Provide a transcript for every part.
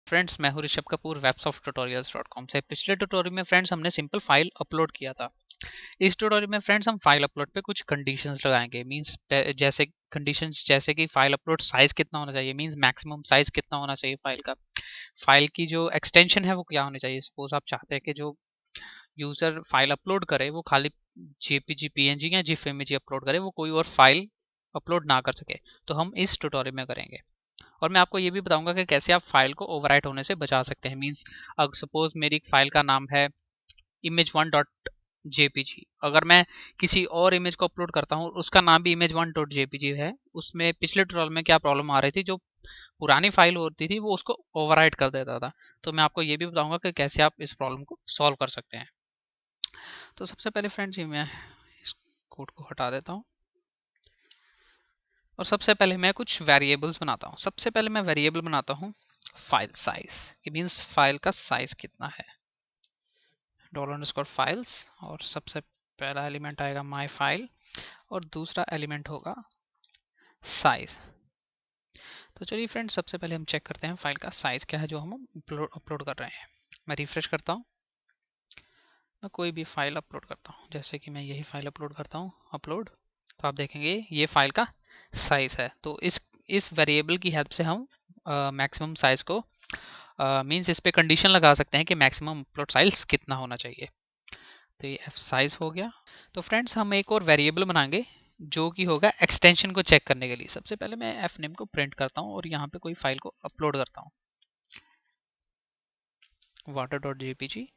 Friends, मैं हूं Rishabh Kapoor websofttutorials.com से। पिछले ट्यूटोरियल में फ्रेंड्स हमने सिंपल फाइल अपलोड किया था। इस ट्यूटोरियल में फ्रेंड्स हम फाइल अपलोड पे कुछ कंडीशंस लगाएंगे। मींस जैसे कंडीशंस जैसे कि फाइल अपलोड साइज कितना होना चाहिए, मींस मैक्सिमम साइज कितना होना चाहिए फाइल का, फाइल की जो एक्सटेंशन है वो क्या होनी चाहिए। सपोज आप चाहते हैं कि जो यूजर फाइल अपलोड करे वो खाली जेपीजी, पीएनजी या जिफ इमेज अपलोड करे, वो कोई और फाइल अपलोड ना कर सके, तो हम इस ट्यूटोरियल में करेंगे। और मैं आपको ये भी बताऊंगा कि कैसे आप फाइल को ओवरराइट होने से बचा सकते हैं। मींस अगर सपोज मेरी फाइल का नाम है image1.jpg, अगर मैं किसी और इमेज को अपलोड करता हूँ उसका नाम भी image1.jpg है, उसमें पिछले ट्यूटोरियल में क्या प्रॉब्लम आ रही थी, जो पुरानी फाइल होती थी वो उसको ओवरराइट कर देता था। तो मैं आपको ये भी बताऊंगा कि कैसे आप इस प्रॉब्लम को सॉल्व कर सकते हैं। तो सबसे पहले फ्रेंड्स ये मैं इस कोड को हटा देता हूँ और सबसे पहले मैं कुछ वेरिएबल्स बनाता हूँ। सबसे पहले मैं वेरिएबल बनाता हूँ फाइल साइज, कि मीन्स फाइल का साइज कितना है, $_files, और सबसे पहला एलिमेंट आएगा माई फाइल और दूसरा एलिमेंट होगा साइज। तो चलिए फ्रेंड्स, सबसे पहले हम चेक करते हैं फाइल का साइज क्या है जो हम अपलोड कर रहे हैं। मैं रिफ्रेश करता हूँ, मैं कोई भी फाइल अपलोड करता हूँ, जैसे कि मैं यही फाइल अपलोड करता हूँ, अपलोड। तो आप देखेंगे ये फाइल का साइज है। तो इस वेरिएबल की हेल्प से हम मैक्सिमम साइज को मींस इस पे कंडीशन लगा सकते हैं कि मैक्सिमम अपलोड साइज कितना होना चाहिए। तो ये एफ साइज हो गया। तो फ्रेंड्स हम एक और वेरिएबल बनाएंगे जो कि होगा एक्सटेंशन को चेक करने के लिए। सबसे पहले मैं एफ नेम को प्रिंट करता हूँ और यहाँ पे कोई फाइल को अपलोड करता हूँ, water.jpg।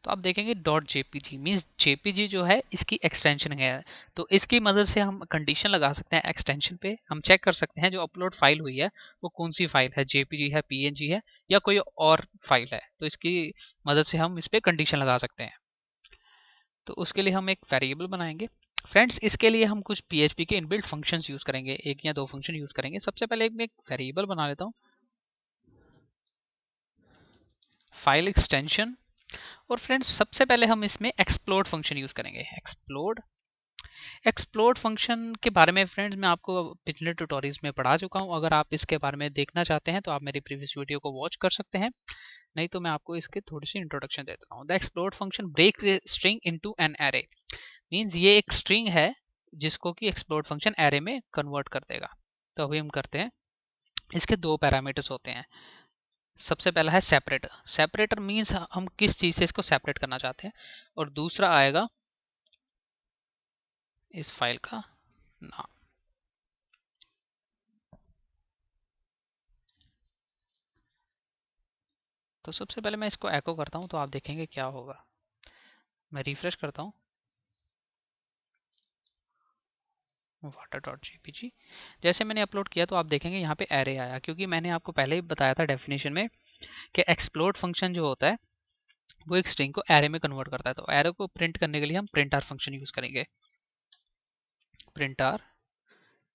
तो आप देखेंगे .jpg मीन्स जेपीजी जो है इसकी एक्सटेंशन है। तो इसकी मदद से हम कंडीशन लगा सकते हैं एक्सटेंशन पे। हम चेक कर सकते हैं जो अपलोड फाइल हुई है वो कौन सी फाइल है, जेपीजी है, पीएनजी है या कोई और फाइल है। तो इसकी मदद से हम इस पे कंडीशन लगा सकते हैं। तो उसके लिए हम एक वेरिएबल बनाएंगे। फ्रेंड्स, इसके लिए हम कुछ PHP के इनबिल्ट फंक्शंस यूज करेंगे, एक या दो फंक्शन यूज करेंगे। सबसे पहले मैं एक वेरिएबल बना लेता हूँ फाइल एक्सटेंशन, और फ्रेंड्स सबसे पहले हम इसमें एक्सप्लोड फंक्शन यूज करेंगे। एक्सप्लोड फंक्शन के बारे में फ्रेंड्स मैं आपको पिछले ट्यूटोरियल्स में पढ़ा चुका हूँ। अगर आप इसके बारे में देखना चाहते हैं तो आप मेरी प्रीवियस वीडियो को वॉच कर सकते हैं, नहीं तो मैं आपको इसके थोड़ी सी इंट्रोडक्शन दे देता हूँ। The explode function break string into an array, means ये एक स्ट्रिंग है जिसको कि एक्सप्लोड फंक्शन एरे में कन्वर्ट कर देगा। तो अभी हम करते हैं। इसके दो पैरामीटर्स होते हैं। सबसे पहला है सेपरेटर। सेपरेटर मींस हम किस चीज से इसको सेपरेट करना चाहते हैं, और दूसरा आएगा इस फाइल का नाम। तो सबसे पहले मैं इसको एको करता हूं तो आप देखेंगे क्या होगा। मैं रिफ्रेश करता हूं, water.jpg। जैसे मैंने अपलोड किया तो आप देखेंगे यहाँ पे एरे आया, क्योंकि मैंने आपको पहले ही बताया था डेफिनेशन में कि एक्सप्लोड फंक्शन जो होता है वो एक स्ट्रिंग को एरे में कन्वर्ट करता है। तो एरे को प्रिंट करने के लिए हम प्रिंट आर फंक्शन यूज करेंगे। Print R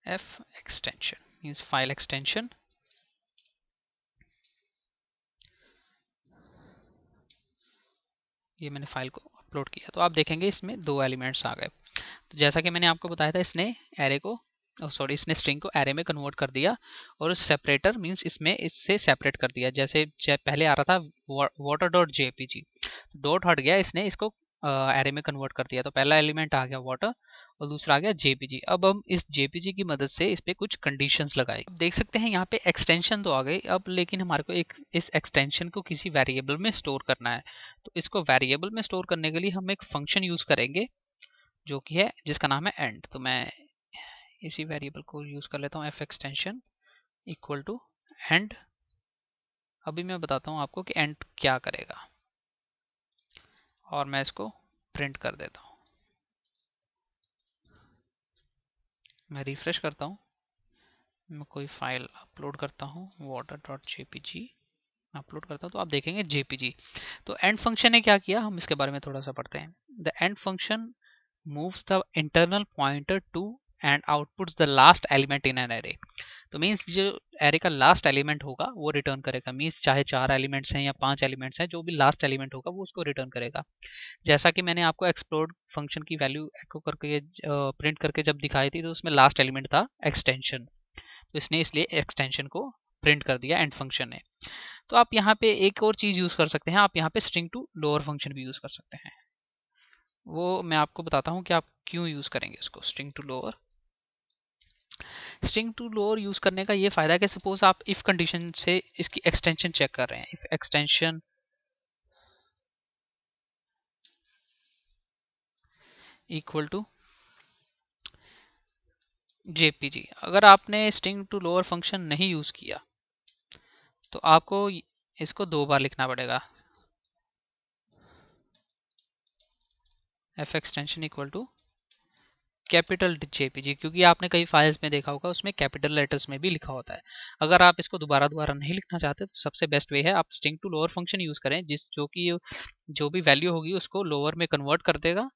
F extension means file extension. ये मैंने फाइल को अपलोड किया तो आप देखेंगे इसमें दो एलिमेंट्स आ गए। तो जैसा कि मैंने आपको बताया था, इसने एरे को इसने स्ट्रिंग को एरे में कन्वर्ट कर दिया, और सेपरेटर मींस इसमें इससे सेपरेट कर दिया। जैसे पहले आ रहा था water.jpg, तो डॉट हट गया, इसने इसको एरे में कन्वर्ट कर दिया। तो पहला एलिमेंट आ गया वाटर और दूसरा आ गया जेपीजी। अब हम इस जेपीजी की मदद से इस पे कुछ कंडीशंस लगाए। देख सकते हैं यहाँ पे एक्सटेंशन तो आ गई अब, लेकिन हमारे को एक इस एक्सटेंशन को किसी वेरिएबल में स्टोर करना है। तो इसको वेरिएबल में स्टोर करने के लिए हम एक फंक्शन यूज करेंगे जो कि है जिसका नाम है एंड। तो मैं इसी वेरिएबल को यूज कर लेता हूँ, if extension equal to end. अभी मैं बताता हूँ आपको कि एंड क्या करेगा, और मैं इसको प्रिंट कर देता हूँ। मैं रिफ्रेश करता हूँ, मैं कोई फाइल अपलोड करता हूँ water.jpg अपलोड करता हूँ तो आप देखेंगे जेपीजी। तो एंड फंक्शन ने क्या किया, हम इसके बारे में थोड़ा सा पढ़ते हैं। The end function moves the internal pointer to and outputs the last element in an array। तो मीन्स जो एरे का लास्ट एलिमेंट होगा वो रिटर्न करेगा। मीन्स चाहे 4 एलिमेंट्स हैं या 5 एलिमेंट्स हैं, जो भी लास्ट एलिमेंट होगा वो उसको रिटर्न करेगा। जैसा कि मैंने आपको एक्सप्लोड फंक्शन की वैल्यू एको करके प्रिंट करके जब दिखाई थी, तो उसमें लास्ट एलिमेंट था एक्सटेंशन, तो इसने इसलिए एक्सटेंशन को प्रिंट कर दिया एंड फंक्शन ने। तो आप यहाँ पे एक और चीज यूज कर सकते हैं, आप यहाँ पे स्ट्रिंग टू लोअर फंक्शन भी यूज कर सकते हैं। वो मैं आपको बताता हूँ कि आप क्यों यूज करेंगे इसको। स्ट्रिंग टू लोअर यूज करने का ये फायदा है कि सपोज आप इफ कंडीशन से इसकी एक्सटेंशन चेक कर रहे हैं, if extension equal to JPG, अगर आपने स्ट्रिंग टू लोअर फंक्शन नहीं यूज किया तो आपको इसको 2 बार लिखना पड़ेगा। If extension equal to capital JPG, क्योंकि आपने कई फाइल्स में देखा होगा उसमें कैपिटल लेटर्स में भी लिखा होता है। अगर आप इसको दोबारा दोबारा नहीं लिखना चाहते तो सबसे बेस्ट वे है आप string to lower function use करें, जो भी वैल्यू होगी उसको लोअर में कन्वर्ट कर देगा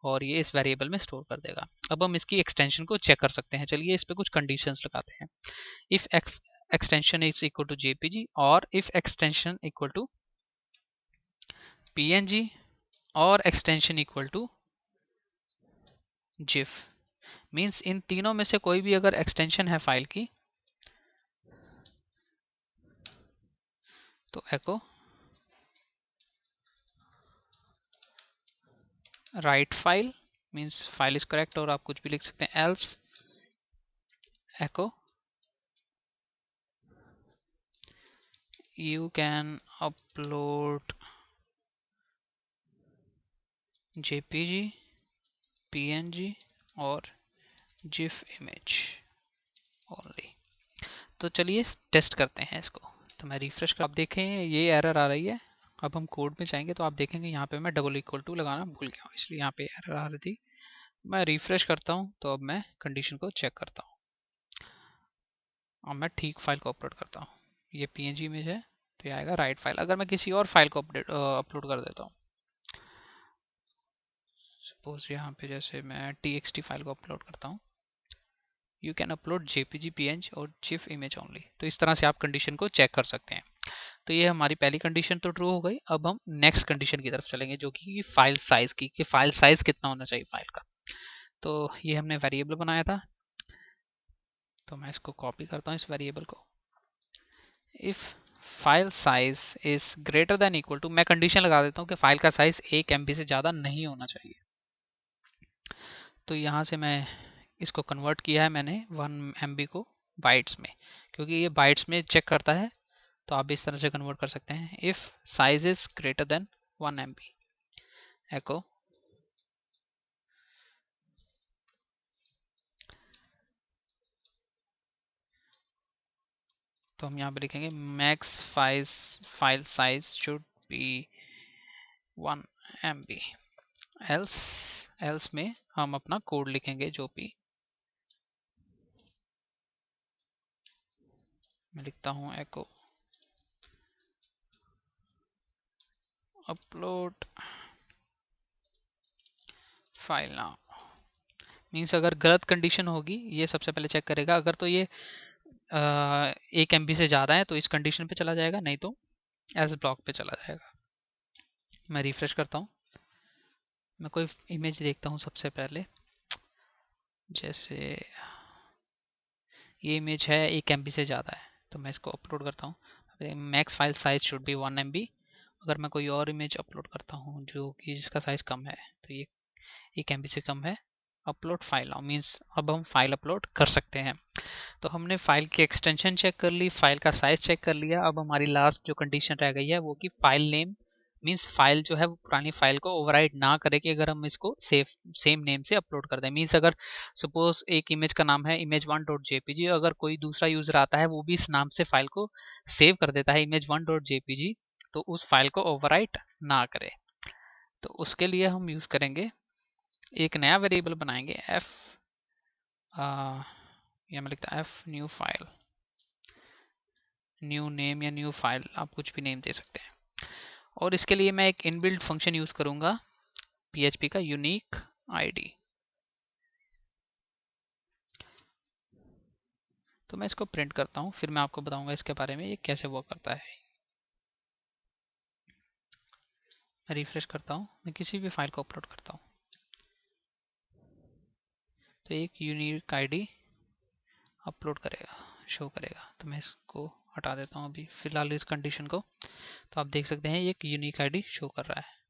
और ये इस वेरिएबल में स्टोर कर देगा। अब हम इसकी एक्सटेंशन को चेक कर सकते हैं। चलिए इस पे कुछ कंडीशंस लगाते हैं। If extension is equal to JPG और if extension equal to PNG और extension equal to GIF, means इन तीनों में से कोई भी अगर एक्सटेंशन है फाइल की तो echo right file, means file is correct, और आप कुछ भी लिख सकते हैं। Else echo you can upload JPG, PNG और GIF image only। तो चलिए टेस्ट करते हैं इसको। तो मैं रिफ्रेश कर, आप देखें ये एरर आ रही है। अब हम कोड में जाएंगे तो आप देखेंगे यहाँ पे मैं डबल इक्वल टू लगाना भूल गया हूँ, इसलिए यहाँ पे एरर आ रही थी। मैं रिफ्रेश करता हूँ तो अब मैं कंडीशन को चेक करता हूँ। अब मैं ठीक फाइल को अपलोड करता हूँ। ये PNG इमेज है तो ये आएगा राइट फाइल। अगर मैं किसी और फाइल को अपलोड कर देता हूँ, सपोज यहाँ पे जैसे मैं TXT फाइल को अपलोड करता हूँ, you can upload JPG, PNG और GIF इमेज ओनली। तो इस तरह से आप कंडीशन को चेक कर सकते हैं। तो ये हमारी पहली कंडीशन तो ट्रू हो गई। अब हम नेक्स्ट कंडीशन की तरफ चलेंगे जो कि फाइल साइज की, कि फाइल साइज कितना होना चाहिए फाइल का। तो ये हमने वेरिएबल बनाया था, तो मैं इसको कॉपी करता हूँ इस वेरिएबल को। If file size is greater than equal to, मैं कंडीशन लगा देता हूँ कि फाइल का साइज 1 MB से ज़्यादा नहीं होना चाहिए। तो यहाँ से मैं इसको कन्वर्ट किया है मैंने 1 MB को बाइट्स में, क्योंकि ये बाइट्स में चेक करता है। तो आप इस तरह से कन्वर्ट कर सकते हैं। If size is greater then 1 MB एको तो हम यहाँ पे लिखेंगे max file size should be 1 MB। Else में हम अपना कोड लिखेंगे जो भी मैं लिखता हूँ एको अपलोड फाइल नाउ। मीन्स अगर गलत कंडीशन होगी ये सबसे पहले चेक करेगा। अगर तो ये 1 MB से ज़्यादा है तो इस कंडीशन पे चला जाएगा, नहीं तो एल्स ब्लॉक पे चला जाएगा। मैं रिफ्रेश करता हूँ, मैं कोई इमेज देखता हूँ सबसे पहले। जैसे ये इमेज है 1 MB से ज़्यादा है तो मैं इसको अपलोड करता हूँ। Max file size should be 1 MB। अगर मैं कोई और इमेज अपलोड करता हूँ जो कि जिसका साइज कम है, तो ये 1 MB से कम है, अपलोड फाइल नाउ, मीन्स अब हम फाइल अपलोड कर सकते हैं। तो हमने फाइल की एक्सटेंशन चेक कर ली, फाइल का साइज चेक कर लिया। अब हमारी लास्ट जो कंडीशन रह गई है वो कि फाइल नेम, मीन्स फाइल जो है वो पुरानी फाइल को ओवरराइट ना करे कि अगर हम इसको सेम नेम से अपलोड कर दें। मीन्स अगर सपोज एक इमेज का नाम है image1.jpg, अगर कोई दूसरा यूजर आता है वो भी इस नाम से फाइल को सेव कर देता है image1.jpg, तो उस फाइल को ओवरराइट ना करे। तो उसके लिए हम यूज करेंगे, एक नया वेरिएबल बनाएंगे एफ, या मैं लिखता F new file, new name या न्यू फाइल, आप कुछ भी नेम दे सकते हैं। और इसके लिए मैं एक इनबिल्ट फंक्शन यूज करूंगा PHP का यूनिक आईडी। तो मैं इसको प्रिंट करता हूँ, फिर मैं आपको बताऊंगा इसके बारे में ये कैसे वर्क करता है। मैं रिफ्रेश करता हूँ, मैं किसी भी फाइल को अपलोड करता हूँ तो एक यूनिक आईडी अपलोड करेगा। शो करेगा। तो मैं इसको हटा देता हूँ अभी फिलहाल इस कंडीशन को। तो आप देख सकते हैं ये एक यूनिक आईडी शो कर रहा है।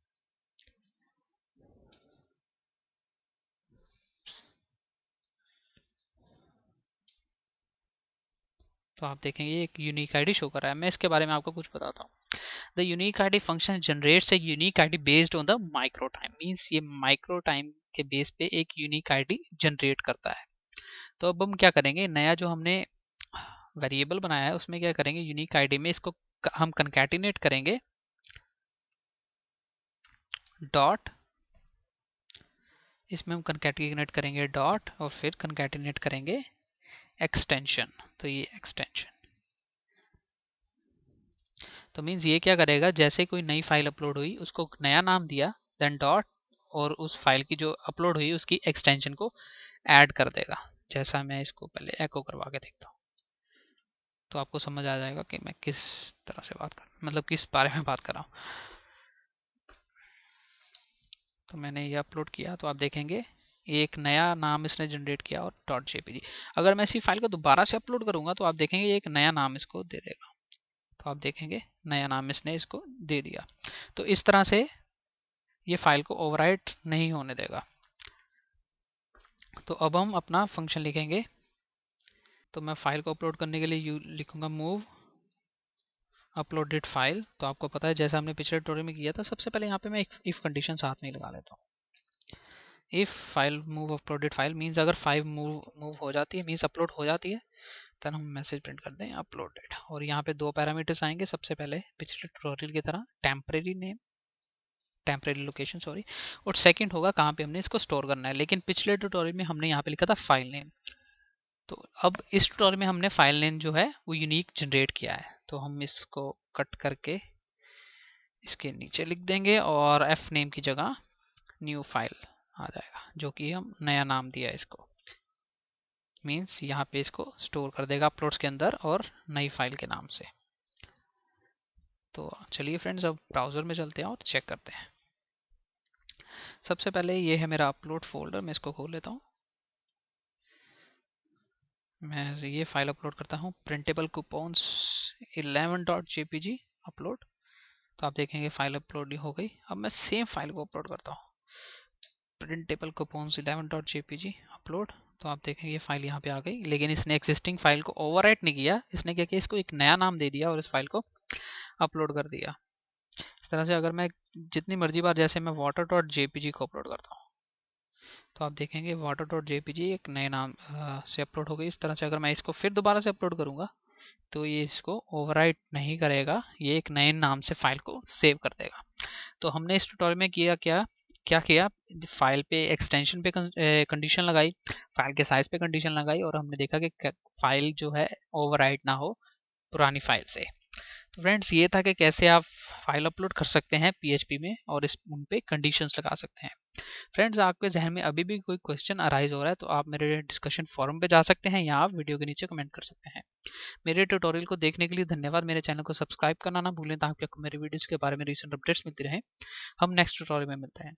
तो आप देखेंगे ये एक यूनिक आईडी शो कर रहा है। मैं इसके बारे में आपको कुछ बताता हूँ। The unique ID function generates a unique ID based on the micro time. Means ये माइक्रो टाइम के बेस पे एक यूनिक आईडी जनरेट करता है। तो अब हम क्या करेंगे, नया जो हमने वेरिएबल बनाया है उसमें क्या करेंगे, यूनिक आईडी में इसको हम कंकैटिनेट करेंगे डॉट, इसमें हम कंकैटिनेट करेंगे डॉट और फिर कंकैटिनेट करेंगे एक्सटेंशन। तो ये एक्सटेंशन तो मीन्स ये क्या करेगा, जैसे कोई नई फाइल अपलोड हुई उसको नया नाम दिया, देन डॉट और उस फाइल की जो अपलोड हुई उसकी एक्सटेंशन को ऐड कर देगा। जैसा मैं इसको पहले एको करवा के देखता हूँ तो आपको समझ आ जाएगा कि मैं किस तरह से बात कर, मतलब किस बारे में बात कर रहा हूँ। तो मैंने ये अपलोड किया तो आप देखेंगे एक नया नाम इसने जनरेट किया और डॉट जेपीजी। अगर मैं इसी फाइल को दोबारा से अपलोड करूंगा तो आप देखेंगे एक नया नाम इसको दे देगा। तो आप देखेंगे नया नाम इसने इसको दे दिया। तो इस तरह से ये फाइल को ओवरराइट नहीं होने देगा। तो अब हम अपना फंक्शन लिखेंगे। तो मैं फाइल को अपलोड करने के लिए लिखूंगा मूव अपलोडेड फाइल। तो आपको पता है जैसा हमने पिछले ट्यूटोरियल में किया था, सबसे पहले यहाँ पे मैं एक इफ कंडीशन साथ में ही लगा लेता हूँ। If file move uploaded file means अगर फाइल मूव हो जाती है, मीन्स अपलोड हो जाती है, तब हम मैसेज प्रिंट कर दें अपलोडेड। और यहाँ पे दो पैरामीटर्स आएंगे। सबसे पहले पिछले ट्यूटोरियल की तरह temporary name, temporary location sorry, और सेकंड होगा कहाँ पे हमने इसको स्टोर करना है। लेकिन पिछले ट्यूटोरियल में हमने यहाँ पे लिखा था फाइल नेम। तो अब इस ट्यूटोरियल में हमने फाइल नेम जो है वो यूनिक जनरेट किया है। तो हम इसको कट करके इसके नीचे लिख देंगे और एफ नेम की जगह न्यू फाइल आ जाएगा, जो कि हम नया नाम दिया है इसको। मीन्स यहाँ पे इसको स्टोर कर देगा अपलोड्स के अंदर और नई फाइल के नाम से। तो चलिए फ्रेंड्स अब ब्राउज़र में चलते हैं और चेक करते हैं। सबसे पहले ये है मेरा अपलोड फोल्डर, मैं इसको खोल लेता हूँ। मैं ये फाइल अपलोड करता हूँ प्रिंटेबल कूपन्स 11.jpg अपलोड। तो आप देखेंगे फाइल अपलोड हो गई। अब मैं सेम फाइल को अपलोड करता हूँ प्रिंटेबल कूपन्स 11.jpg अपलोड। तो आप देखेंगे ये फाइल यहाँ पे आ गई, लेकिन इसने एक्सिस्टिंग फाइल को ओवरराइट नहीं किया। इसने क्या किया, इसको एक नया नाम दे दिया और इस फाइल को अपलोड कर दिया। इस तरह से अगर मैं जितनी मर्जी बार, जैसे मैं water.jpg को अपलोड करता हूँ तो आप देखेंगे water.jpg एक नए नाम से अपलोड हो गई। इस तरह से अगर मैं इसको फिर दोबारा से अपलोड करूंगा तो ये इसको ओवरराइट नहीं करेगा, ये एक नए नाम से फाइल को सेव कर देगा। तो हमने इस ट्यूटोरियल में किया क्या किया, फाइल पे एक्सटेंशन पे कंडीशन लगाई, फाइल के साइज पे कंडीशन लगाई और हमने देखा कि फाइल जो है ओवरराइट ना हो पुरानी फाइल से। तो फ्रेंड्स ये था कि कैसे आप फाइल अपलोड कर सकते हैं पीएचपी में और इस उन पे कंडीशंस लगा सकते हैं। फ्रेंड्स आपके जहन में अभी भी कोई क्वेश्चन अराइज हो रहा है तो आप मेरे डिस्कशन फोरम पे जा सकते हैं या आप वीडियो के नीचे कमेंट कर सकते हैं। मेरे ट्यूटोरियल को देखने के लिए धन्यवाद। मेरे चैनल को सब्सक्राइब करना ना भूलें ताकि आपको मेरे वीडियोस के बारे में रीसेंट अपडेट्स मिलती रहे। हम नेक्स्ट ट्यूटोरियल में मिलते हैं।